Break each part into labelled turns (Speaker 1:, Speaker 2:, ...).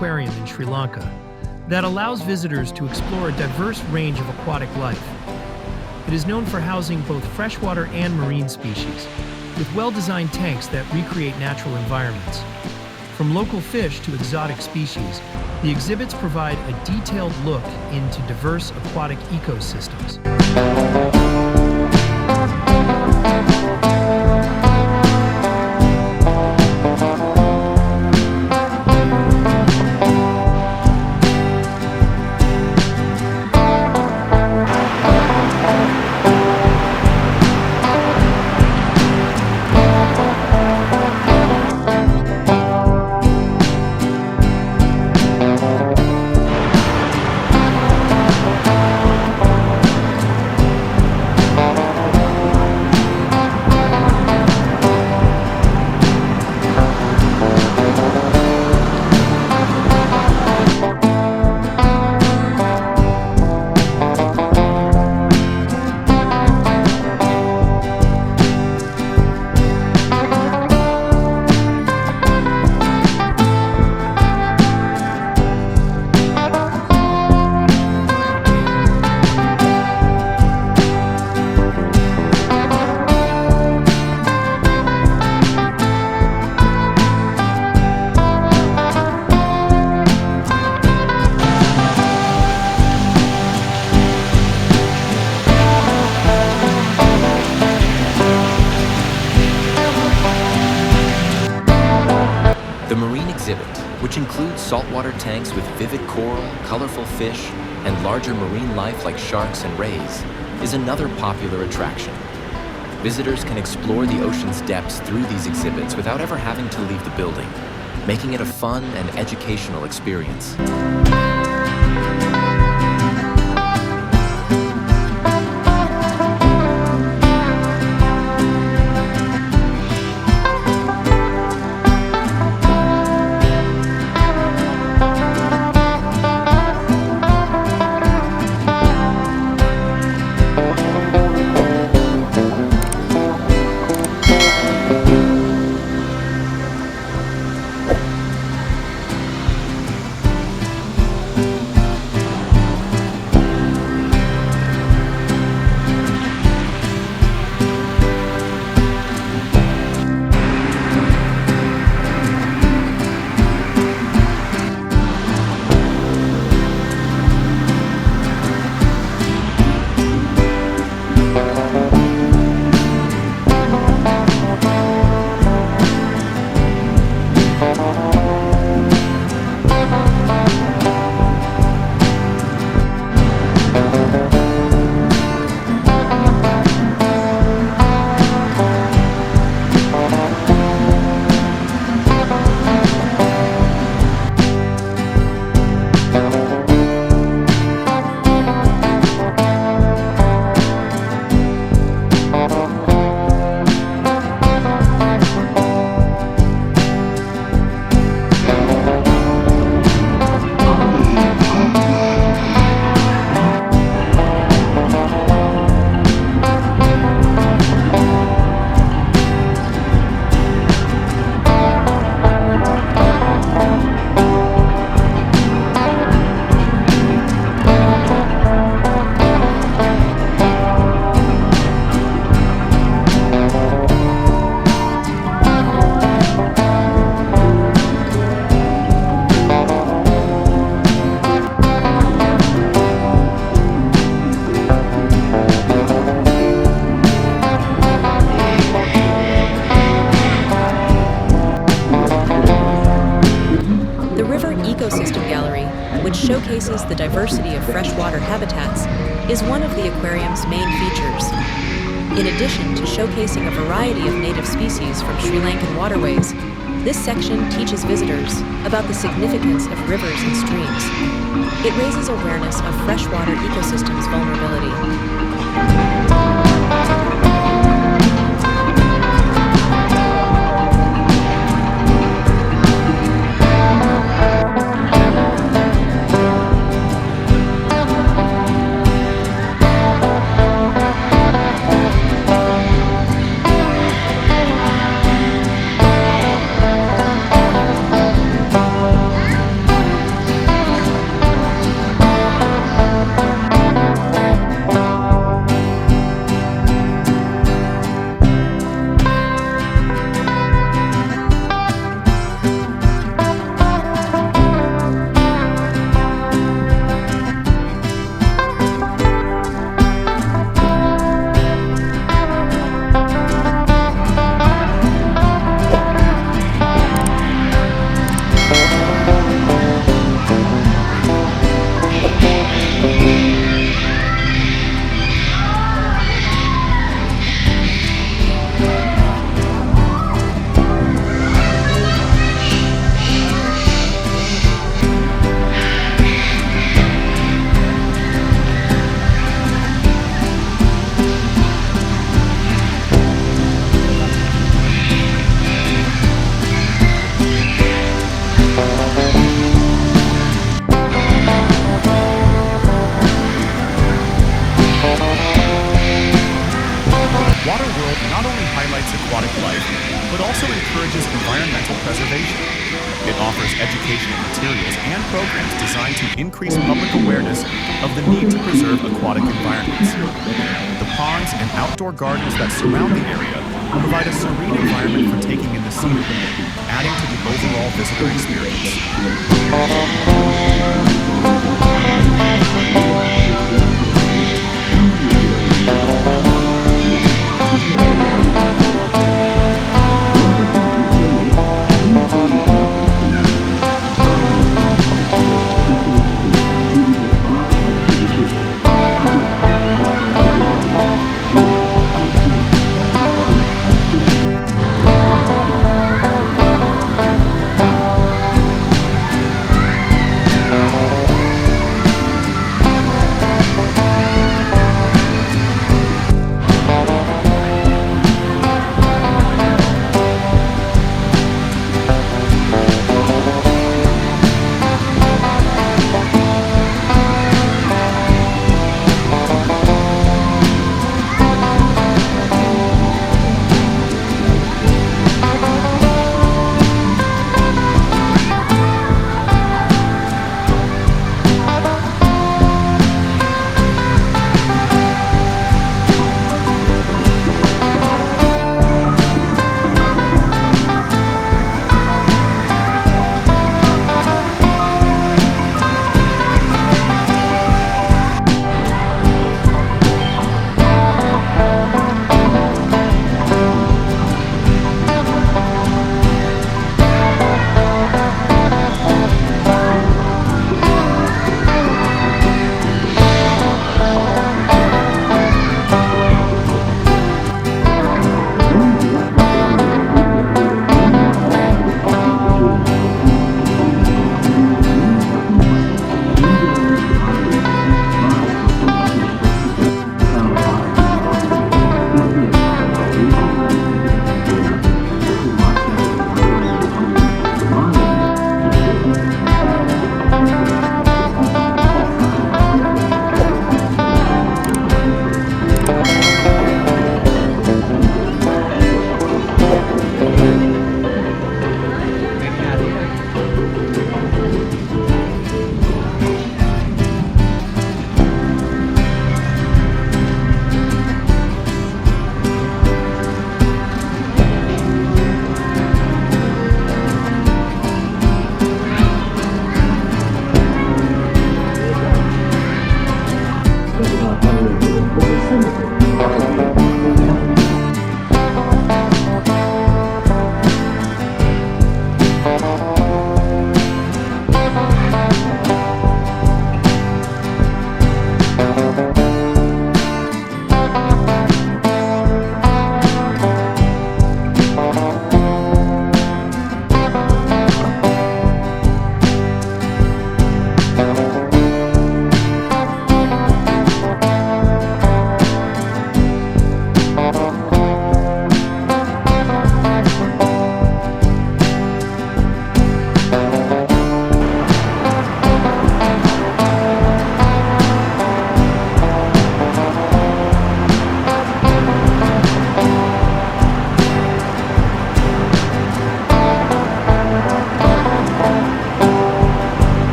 Speaker 1: aquarium in Sri Lanka that allows visitors to explore a diverse range of aquatic life. It is known for housing both freshwater and marine species, with well-designed tanks that recreate natural environments. From local fish to exotic species, the exhibits provide a detailed look into diverse aquatic ecosystems.
Speaker 2: The marine exhibit, which includes saltwater tanks with vivid coral, colorful fish, and larger marine life like sharks and rays, is another popular attraction. Visitors can explore the ocean's depths through these exhibits without ever having to leave the building, making it a fun and educational experience.
Speaker 3: which showcases the diversity of freshwater habitats, is one of the aquarium's main features. In addition to showcasing a variety of native species from Sri Lankan waterways, this section teaches visitors about the significance of rivers and streams. It raises awareness of freshwater ecosystems' vulnerability.
Speaker 4: materials and programs designed to increase public awareness of the need to preserve aquatic environments. The ponds and outdoor gardens that surround the area provide a serene environment for taking in the scenery, adding to the overall visitor experience.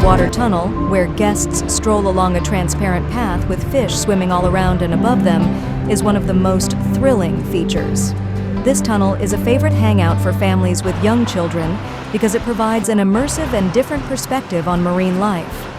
Speaker 5: underwater tunnel, where guests stroll along a transparent path with fish swimming all around and above them, is one of the most thrilling features. This tunnel is a favorite hangout for families with young children because it provides an immersive and different perspective on marine life.